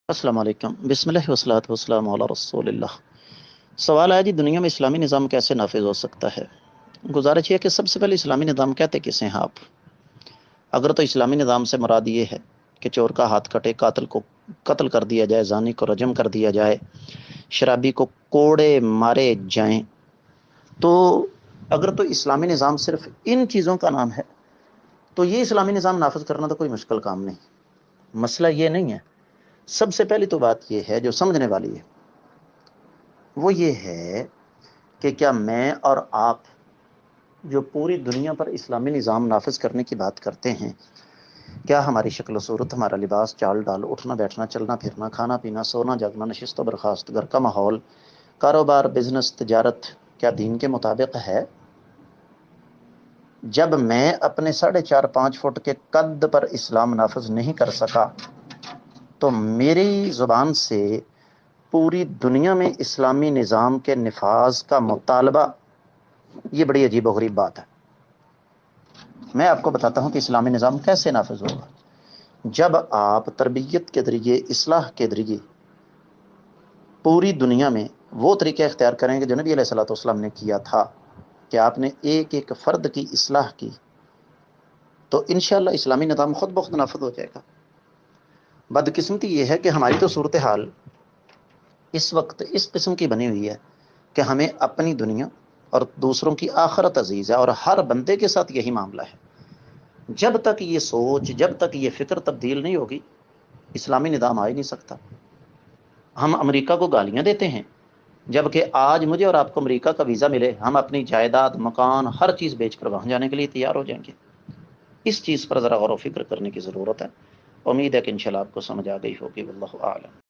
السلام علیکم، بسم اللہ وصلاۃ والسلام علی رسول اللہ۔ سوال ہے جی، دنیا میں اسلامی نظام کیسے نافذ ہو سکتا ہے؟ گزارش یہ کہ سب سے پہلے اسلامی نظام کہتے کسے ہیں آپ؟ اگر تو اسلامی نظام سے مراد یہ ہے کہ چور کا ہاتھ کٹے، قاتل کو قتل کر دیا جائے، زانی کو رجم کر دیا جائے، شرابی کو کوڑے مارے جائیں، تو اگر تو اسلامی نظام صرف ان چیزوں کا نام ہے تو یہ اسلامی نظام نافذ کرنا تو کوئی مشکل کام نہیں۔ مسئلہ یہ نہیں ہے۔ سب سے پہلی تو بات یہ ہے جو سمجھنے والی ہے، وہ یہ ہے کہ کیا میں اور آپ جو پوری دنیا پر اسلامی نظام نافذ کرنے کی بات کرتے ہیں، کیا ہماری شکل و صورت، ہمارا لباس، چال ڈال، اٹھنا بیٹھنا، چلنا پھرنا، کھانا پینا، سونا جاگنا، نشست و برخاست، گھر کا ماحول، کاروبار، بزنس، تجارت، کیا دین کے مطابق ہے؟ جب میں اپنے 4.5-5 فٹ کے قد پر اسلام نافذ نہیں کر سکا تو میری زبان سے پوری دنیا میں اسلامی نظام کے نفاذ کا مطالبہ، یہ بڑی عجیب و غریب بات ہے۔ میں آپ کو بتاتا ہوں کہ اسلامی نظام کیسے نافذ ہوگا۔ جب آپ تربیت کے ذریعے، اصلاح کے ذریعے پوری دنیا میں وہ طریقہ اختیار کریں گے جو نبی علیہ الصلوۃ والسلام نے کیا تھا کہ آپ نے ایک ایک فرد کی اصلاح کی، تو انشاءاللہ اسلامی نظام خود بخود نافذ ہو جائے گا۔ بدقسمتی یہ ہے کہ ہماری تو صورتحال اس وقت اس قسم کی بنی ہوئی ہے کہ ہمیں اپنی دنیا اور دوسروں کی آخرت عزیز ہے، اور ہر بندے کے ساتھ یہی معاملہ ہے۔ جب تک یہ سوچ، جب تک یہ فکر تبدیل نہیں ہوگی، اسلامی نظام آ ہی نہیں سکتا۔ ہم امریکہ کو گالیاں دیتے ہیں، جبکہ آج مجھے اور آپ کو امریکہ کا ویزا ملے، ہم اپنی جائیداد، مکان، ہر چیز بیچ کر وہاں جانے کے لیے تیار ہو جائیں گے۔ اس چیز پر ذرا غور و فکر کرنے کی ضرورت ہے۔ امید ہے کہ انشاءاللہ آپ کو سمجھ آ گئی ہوگی۔ واللہ اعلم۔